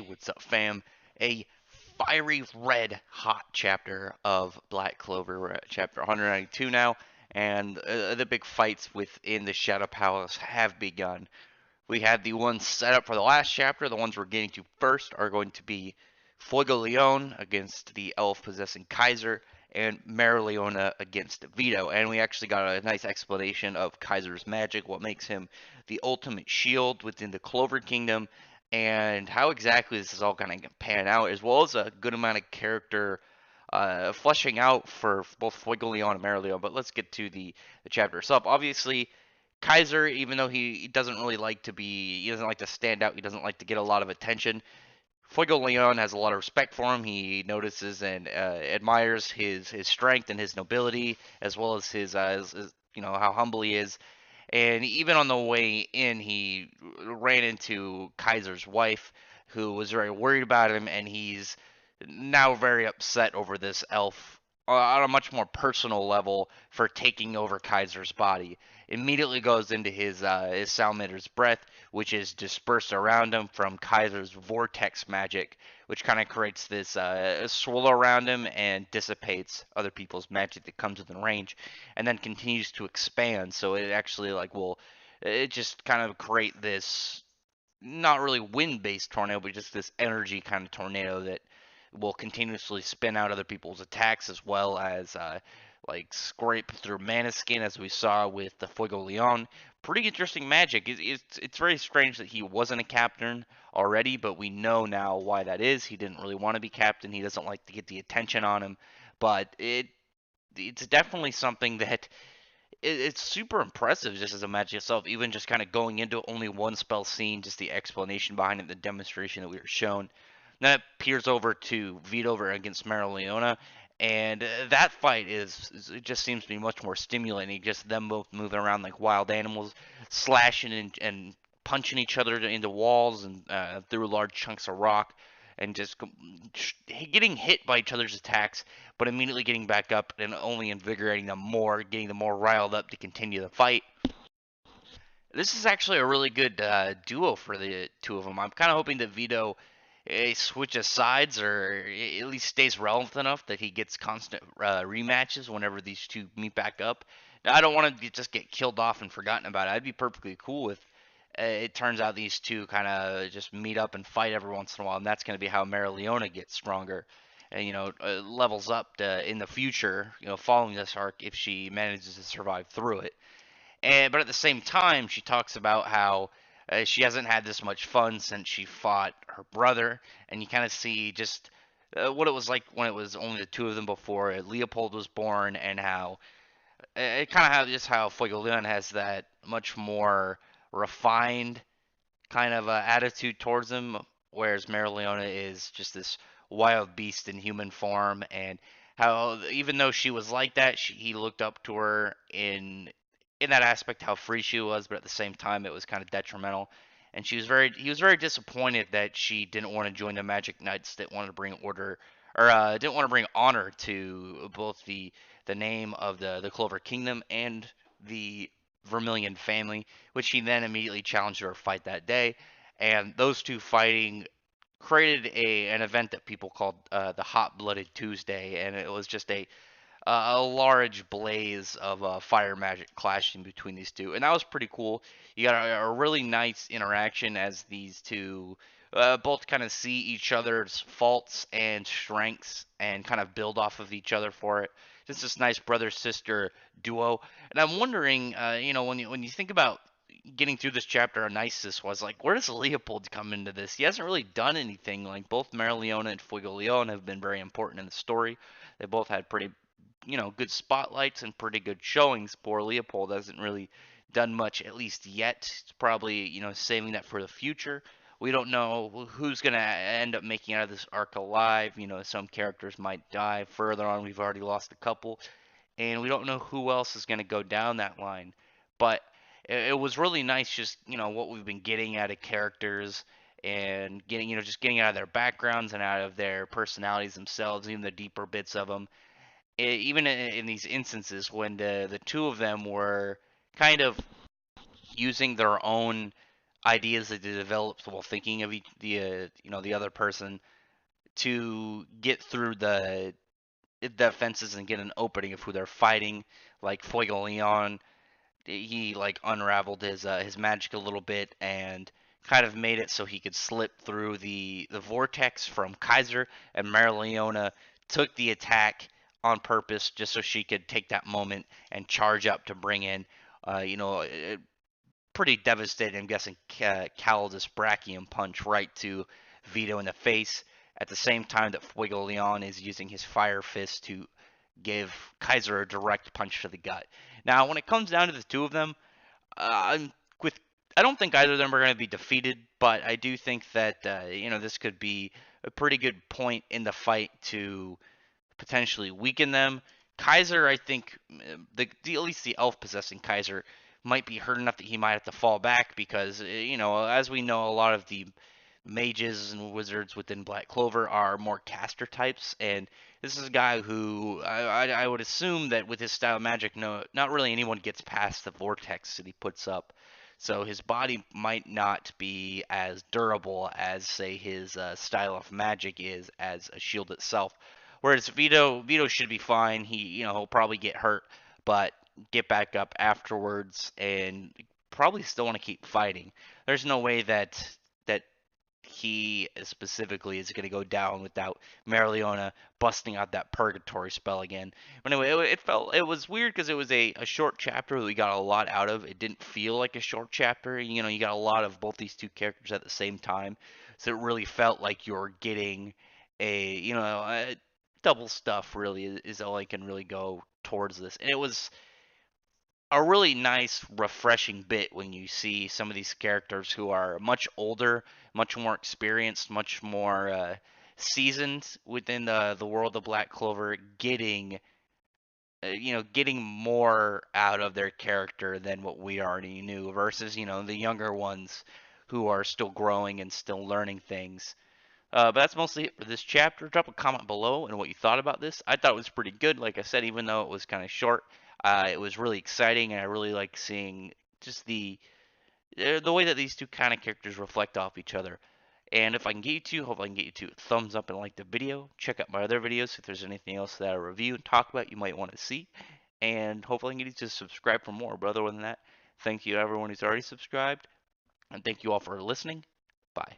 Hey, what's up, fam? A fiery red hot chapter of Black Clover. We're at chapter 192 now, and the big fights within the Shadow Palace have begun. We had the ones set up for the last chapter. The ones we're getting to first are going to be Fuego Leon against the elf possessing Kaiser, and Marileona against Vito. And we actually got a nice explanation of Kaiser's magic, what makes him the ultimate shield within the Clover Kingdom, and how exactly this is all going to pan out, as well as a good amount of character fleshing out for both Fuego Leon and Marileona. But let's get to the chapter itself. Obviously, Kaiser, even though he doesn't really like to be, he doesn't like to stand out, he doesn't like to get a lot of attention. Fuego Leon has a lot of respect for him. He notices and admires his strength and his nobility, as well as his how humble he is. And even on the way in, he ran into Kaiser's wife, who was very worried about him, and he's now very upset over this elf on a much more personal level for taking over Kaiser's body. Immediately goes into his Salamandre's breath, which is dispersed around him from Kaiser's vortex magic, which kind of creates this swirl around him and dissipates other people's magic that comes within range, and then continues to expand. So it actually will it just kind of create this not really wind-based tornado, but just this energy kind of tornado that will continuously spin out other people's attacks, as well as scrape through mana skin, as we saw with the Fuego Leon. Pretty interesting magic. It's very strange that he wasn't a captain already, but we know now why that is. He didn't really want to be captain. He doesn't like to get the attention on him, but it's definitely something that it's super impressive just as a match itself. Even just kind of going into only one spell scene, just the explanation behind it, the demonstration that we were shown. Then it peers over to Vito over against Marileona, and that fight it just seems to be much more stimulating. Just them both moving around like wild animals, slashing and punching each other into walls and through large chunks of rock, and just getting hit by each other's attacks, but immediately getting back up and only invigorating them more, getting them more riled up to continue the fight. This is actually a really good duo for the two of them. I'm kind of hoping that Vito switches sides, or at least stays relevant enough that he gets constant rematches whenever these two meet back up. Now, I don't want to just get killed off and forgotten about it. I'd be perfectly cool if it turns out these two kind of just meet up and fight every once in a while, and that's going to be how Marileona gets stronger and levels up in the future. Following this arc, if she manages to survive through it. But at the same time, she talks about how she hasn't had this much fun since she fought her brother, and you kind of see just what it was like when it was only the two of them before Leopold was born, and how it kind of have just how Fuego Leon has that much more refined kind of attitude towards him, whereas Marileona is just this wild beast in human form, and how even though she was like that, he looked up to her in that aspect, how free she was, but at the same time it was kind of detrimental. And he was very disappointed that she didn't want to join the Magic Knights that wanted to bring order, or didn't want to bring honor to both the name of the Clover Kingdom and the Vermilion family, which he then immediately challenged her to fight that day. And those two fighting created an event that people called the Hot Blooded Tuesday, and it was just a large blaze of fire magic clashing between these two, and that was pretty cool. You got a really nice interaction as these two both kind of see each other's faults and strengths and kind of build off of each other for it. Just this nice brother sister duo, and I'm wondering, when you think about getting through this chapter, how nice this was. Like, where does Leopold come into this? He hasn't really done anything. Like, both Marileona and Fuego Leon have been very important in the story. They both had pretty good spotlights and pretty good showings. Poor Leopold hasn't really done much, at least yet. It's probably, saving that for the future. We don't know who's going to end up making out of this arc alive. Some characters might die further on. We've already lost a couple. And we don't know who else is going to go down that line. But it was really nice just, what we've been getting out of characters and just getting out of their backgrounds and out of their personalities themselves, even the deeper bits of them. Even in these instances when the two of them were kind of using their own ideas that they developed while thinking of the other person to get through the fences and get an opening of who they're fighting. Like Fuego Leon, he like unraveled his magic a little bit and kind of made it so he could slip through the vortex from Kaiser, and Marileona took the attack on purpose just so she could take that moment and charge up to bring in pretty devastating. I'm guessing Calidus Brachium punch right to Vito in the face. At the same time that Fuego Leon is using his Fire Fist to give Kaiser a direct punch to the gut. Now, when it comes down to the two of them, I'm with. I don't think either of them are going to be defeated, but I do think that this could be a pretty good point in the fight to potentially weaken them. Kaiser, I think, at least the elf possessing Kaiser might be hurt enough that he might have to fall back because as we know, a lot of the mages and wizards within Black Clover are more caster types, and this is a guy who I would assume that with his style of magic, no, not really anyone gets past the vortex that he puts up. So his body might not be as durable as, say, his style of magic is as a shield itself. Whereas Vito should be fine. He'll probably get hurt, but get back up afterwards and probably still want to keep fighting. There's no way that he specifically is going to go down without Marileona busting out that purgatory spell again. But anyway, it was weird because it was a short chapter that we got a lot out of. It didn't feel like a short chapter. You got a lot of both these two characters at the same time, so it really felt like you're getting a double stuff. Really is all I can really go towards this, and it was a really nice, refreshing bit when you see some of these characters who are much older, much more experienced, much more seasoned within the world of Black Clover, getting more out of their character than what we already knew, versus the younger ones who are still growing and still learning things. But that's mostly it for this chapter. Drop a comment below and what you thought about this. I thought it was pretty good. Like I said, even though it was kind of short, it was really exciting, and I really like seeing just the way that these two kind of characters reflect off each other. And if I can get you to, hope I can get you to thumbs up and like the video. Check out my other videos if there's anything else that I review and talk about you might want to see. And hopefully I can get you to subscribe for more. But other than that, thank you to everyone who's already subscribed. And thank you all for listening. Bye.